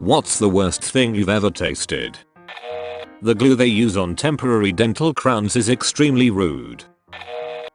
What's the worst thing you've ever tasted? The glue they use on temporary dental crowns is extremely rude.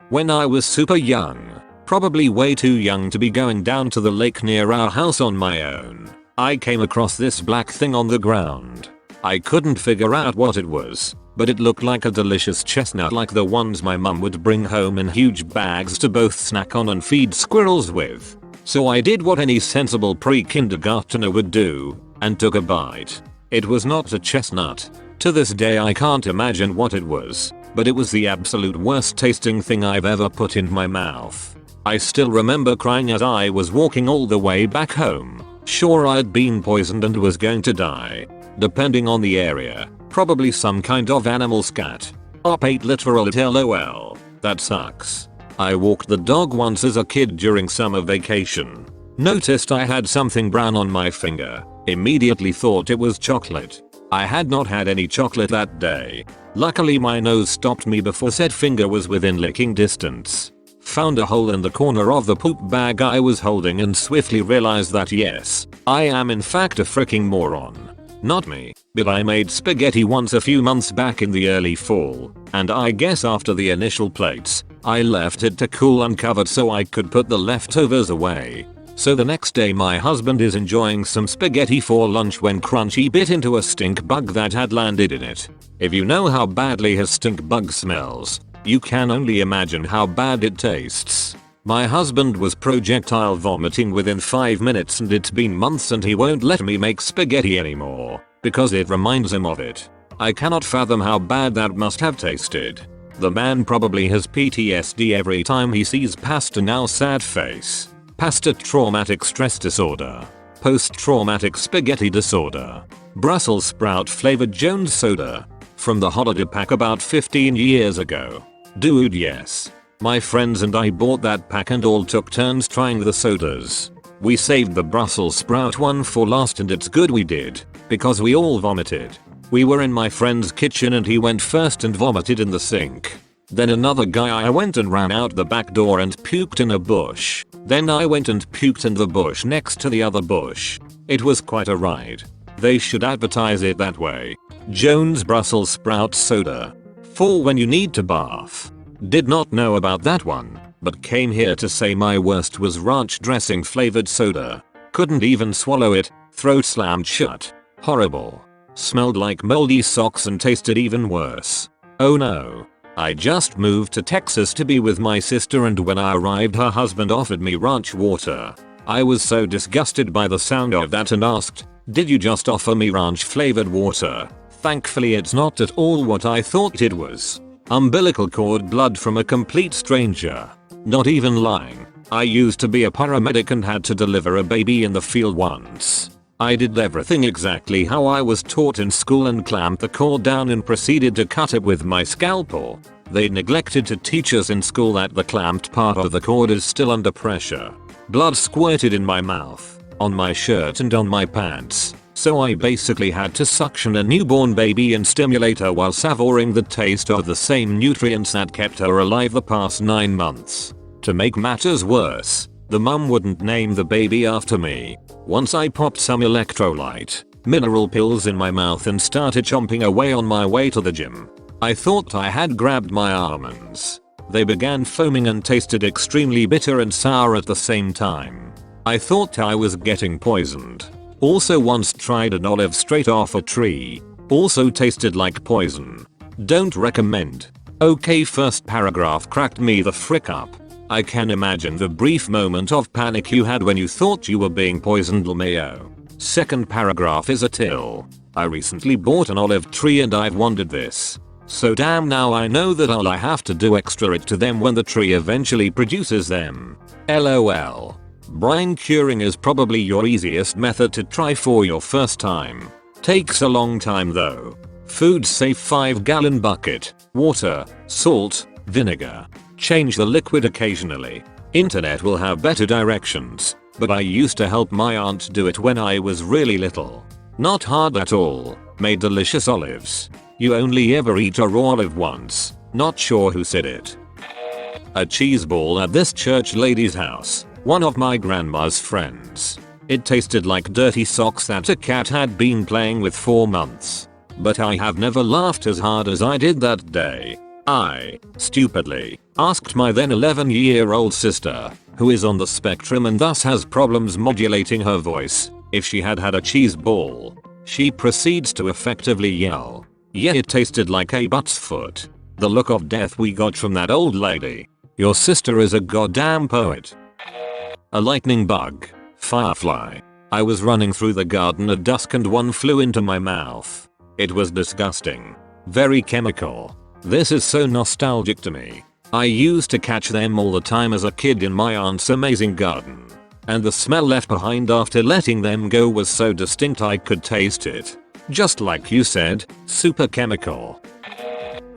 When I was super young, probably way too young to be going down to the lake near our house on my own, I came across this black thing on the ground. I couldn't figure out what it was, but it looked like a delicious chestnut like the ones my mum would bring home in huge bags to both snack on and feed squirrels with. So I did what any sensible pre-kindergartner would do, and took a bite. It was not a chestnut. To this day I can't imagine what it was, but it was the absolute worst tasting thing I've ever put in my mouth. I still remember crying as I was walking all the way back home, sure I'd been poisoned and was going to die. Depending on the area, probably some kind of animal scat. Up 8 literal LOL. That sucks. I walked the dog once as a kid during summer vacation. Noticed I had something brown on my finger. Immediately thought it was chocolate. I had not had any chocolate that day. Luckily my nose stopped me before said finger was within licking distance. Found a hole in the corner of the poop bag I was holding and swiftly realized that yes, I am in fact a freaking moron. Not me, but I made spaghetti once a few months back in the early fall, and I guess after the initial plates, I left it to cool uncovered so I could put the leftovers away. So the next day my husband is enjoying some spaghetti for lunch when Crunchy bit into a stink bug that had landed in it. If you know how badly his stink bug smells, you can only imagine how bad it tastes. My husband was projectile vomiting within 5 minutes and it's been months and he won't let me make spaghetti anymore, because it reminds him of it. I cannot fathom how bad that must have tasted. The man probably has PTSD every time he sees pasta now sad face. Pasta traumatic stress disorder. Post-traumatic spaghetti disorder. Brussels sprout flavored Jones soda. From the holiday pack about 15 years ago. Dude, yes. My friends and I bought that pack and all took turns trying the sodas. We saved the Brussels sprout one for last and it's good we did, because we all vomited. We were in my friend's kitchen and he went first and vomited in the sink. Then another guy I went and ran out the back door and puked in a bush. Then I went and puked in the bush next to the other bush. It was quite a ride. They should advertise it that way. Jones Brussels sprout soda. For when you need to bath. Did not know about that one, but came here to say my worst was ranch dressing flavored soda. Couldn't even swallow it, throat slammed shut. Horrible. Smelled like moldy socks and tasted even worse. Oh no. I just moved to Texas to be with my sister and when I arrived her husband offered me ranch water. I was so disgusted by the sound of that and asked, "Did you just offer me ranch flavored water?" Thankfully it's not at all what I thought it was. Umbilical cord blood from a complete stranger. Not even lying. I used to be a paramedic and had to deliver a baby in the field once. I did everything exactly how I was taught in school and clamped the cord down and proceeded to cut it with my scalpel. They neglected to teach us in school that the clamped part of the cord is still under pressure. Blood squirted in my mouth, on my shirt and on my pants. So I basically had to suction a newborn baby and stimulate her while savoring the taste of the same nutrients that kept her alive the past 9 months. To make matters worse, the mum wouldn't name the baby after me. Once I popped some electrolyte, mineral pills in my mouth and started chomping away on my way to the gym. I thought I had grabbed my almonds. They began foaming and tasted extremely bitter and sour at the same time. I thought I was getting poisoned. Also once tried an olive straight off a tree. Also tasted like poison. Don't recommend. Okay, first paragraph cracked me the frick up. I can imagine the brief moment of panic you had when you thought you were being poisoned, LMAO. Second paragraph is a till. I recently bought an olive tree and I've wanted this. So damn now I know that all I have to do extra it to them when the tree eventually produces them. LOL. Brine curing is probably your easiest method to try for your first time. Takes a long time though. Food safe 5-gallon bucket, water, salt, vinegar. Change the liquid occasionally. Internet will have better directions, but I used to help my aunt do it when I was really little. Not hard at all, made delicious olives. You only ever eat a raw olive once, not sure who said it. A cheese ball at this church lady's house, one of my grandma's friends. It tasted like dirty socks that a cat had been playing with for months. But I have never laughed as hard as I did that day. I, stupidly, asked my then 11-year-old sister, who is on the spectrum and thus has problems modulating her voice, if she had had a cheese ball. She proceeds to effectively yell, "Yeah, it tasted like a butt's foot." The look of death we got from that old lady. Your sister is a goddamn poet. A lightning bug. Firefly. I was running through the garden at dusk and one flew into my mouth. It was disgusting. Very chemical. This is so nostalgic to me. I used to catch them all the time as a kid in my aunt's amazing garden. And the smell left behind after letting them go was so distinct I could taste it. Just like you said, super chemical.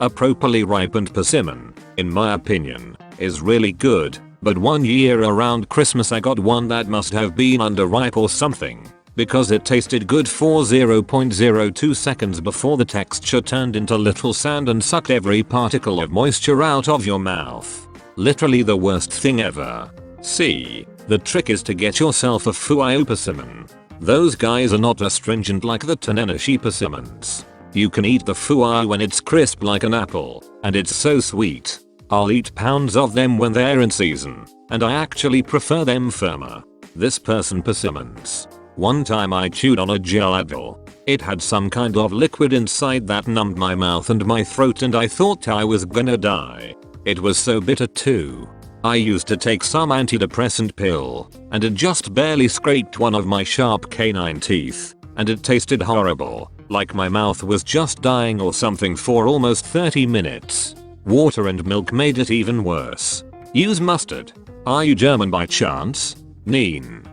A properly ripened persimmon, in my opinion, is really good, but one year around Christmas I got one that must have been underripe or something, because it tasted good for 0.02 seconds before the texture turned into little sand and sucked every particle of moisture out of your mouth. Literally the worst thing ever. See, the trick is to get yourself a Fuio persimmon. Those guys are not astringent like the Tennessee persimmons. You can eat the Fuio when it's crisp like an apple, and it's so sweet. I'll eat pounds of them when they're in season, and I actually prefer them firmer. This person persimmons. One time I chewed on a gelato. It had some kind of liquid inside that numbed my mouth and my throat and I thought I was gonna die. It was so bitter too. I used to take some antidepressant pill, and it just barely scraped one of my sharp canine teeth, and it tasted horrible, like my mouth was just dying or something for almost 30 minutes. Water and milk made it even worse. Use mustard. Are you German by chance? Neen.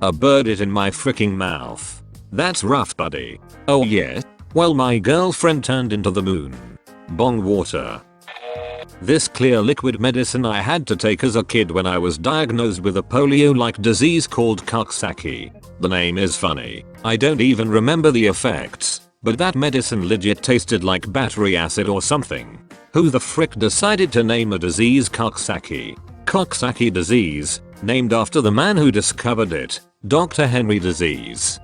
A bird it in my freaking mouth. That's rough, buddy. Oh yeah? Well, my girlfriend turned into the moon. Bong water. This clear liquid medicine I had to take as a kid when I was diagnosed with a polio-like disease called Coxsackie. The name is funny. I don't even remember the effects, but that medicine legit tasted like battery acid or something. Who the frick decided to name a disease Coxsackie? Coxsackie disease, named after the man who discovered it, Dr. Henry Disease.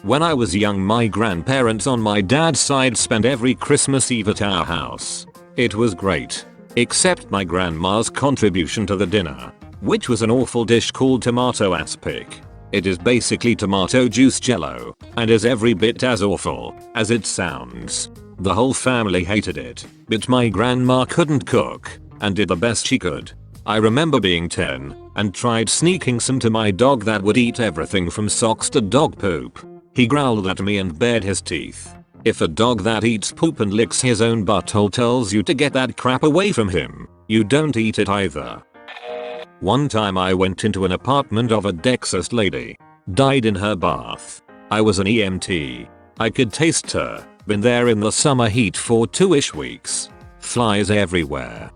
When I was young, my grandparents on my dad's side spent every Christmas Eve at our house. It was great. Except my grandma's contribution to the dinner, which was an awful dish called tomato aspic. It is basically tomato juice jello, and is every bit as awful as it sounds. The whole family hated it, but my grandma couldn't cook, and did the best she could. I remember being 10, and tried sneaking some to my dog that would eat everything from socks to dog poop. He growled at me and bared his teeth. If a dog that eats poop and licks his own butthole tells you to get that crap away from him, you don't eat it either. One time I went into an apartment of a Texas lady. Died in her bath. I was an EMT. I could taste her. Been there in the summer heat for 2-ish weeks. Flies everywhere.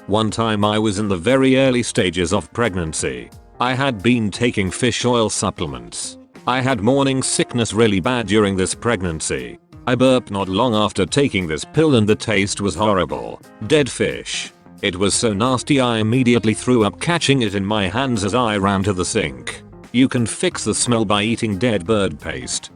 One time I was in the very early stages of pregnancy. I had been taking fish oil supplements. I had morning sickness really bad during this pregnancy. I burped not long after taking this pill and the taste was horrible. Dead fish. It was so nasty I immediately threw up, catching it in my hands as I ran to the sink. You can fix the smell by eating dead bird paste.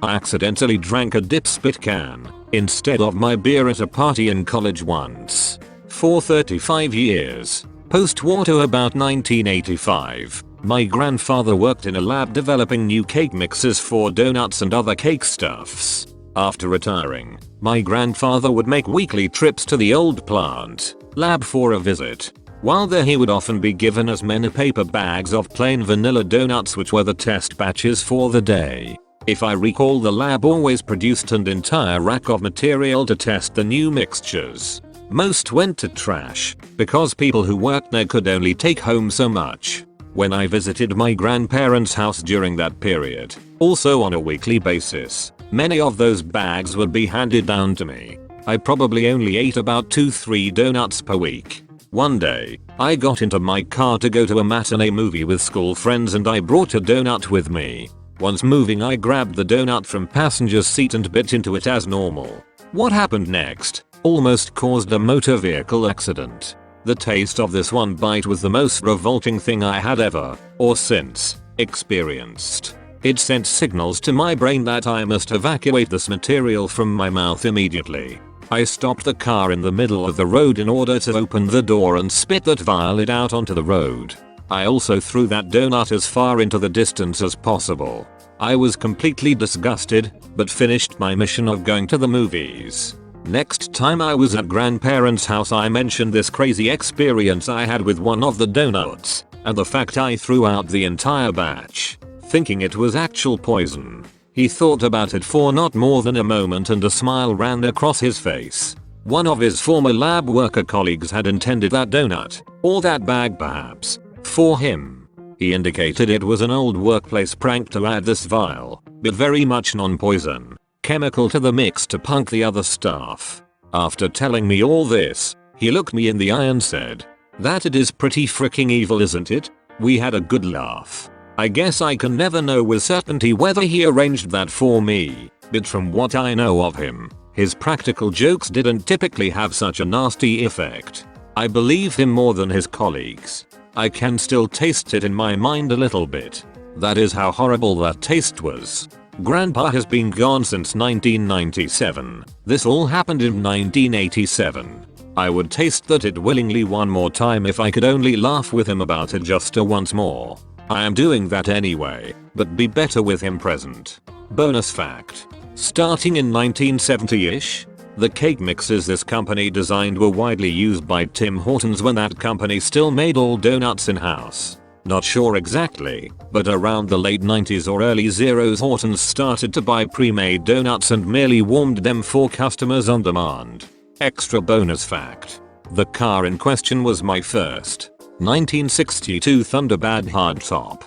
I accidentally drank a dip spit can instead of my beer at a party in college once. For 35 years. Post-war about 1985. My grandfather worked in a lab developing new cake mixes for donuts and other cake stuffs. After retiring, my grandfather would make weekly trips to the old plant lab for a visit. While there he would often be given as many paper bags of plain vanilla donuts, which were the test batches for the day. If I recall, the lab always produced an entire rack of material to test the new mixtures. Most went to trash, because people who worked there could only take home so much. When I visited my grandparents' house during that period, also on a weekly basis, many of those bags would be handed down to me. I probably only ate about 2-3 donuts per week. One day, I got into my car to go to a matinee movie with school friends and I brought a donut with me. Once moving, I grabbed the donut from passenger's seat and bit into it as normal. What happened next almost caused a motor vehicle accident. The taste of this one bite was the most revolting thing I had ever, or since, experienced. It sent signals to my brain that I must evacuate this material from my mouth immediately. I stopped the car in the middle of the road in order to open the door and spit that violet out onto the road. I also threw that donut as far into the distance as possible. I was completely disgusted, but finished my mission of going to the movies. Next time I was at grandparents' house, I mentioned this crazy experience I had with one of the donuts, and the fact I threw out the entire batch, thinking it was actual poison. He thought about it for not more than a moment and a smile ran across his face. One of his former lab worker colleagues had intended that donut, or that bag perhaps, for him. He indicated it was an old workplace prank to add this vile, but very much non-poison, chemical to the mix to punk the other staff. After telling me all this, he looked me in the eye and said, "That it is pretty freaking evil, isn't it?" We had a good laugh. I guess I can never know with certainty whether he arranged that for me, but from what I know of him, his practical jokes didn't typically have such a nasty effect. I believe him more than his colleagues. I can still taste it in my mind a little bit. That is how horrible that taste was. Grandpa has been gone since 1997. This all happened in 1987. I would taste that it willingly one more time if I could only laugh with him about it just once more. I am doing that anyway, but be better with him present. Bonus fact. Starting in 1970-ish, the cake mixes this company designed were widely used by Tim Hortons when that company still made all donuts in-house. Not sure exactly, but around the late 90s or early zeros Hortons started to buy pre-made donuts and merely warmed them for customers on demand. Extra bonus fact. The car in question was my first 1962 Thunderbird hardtop.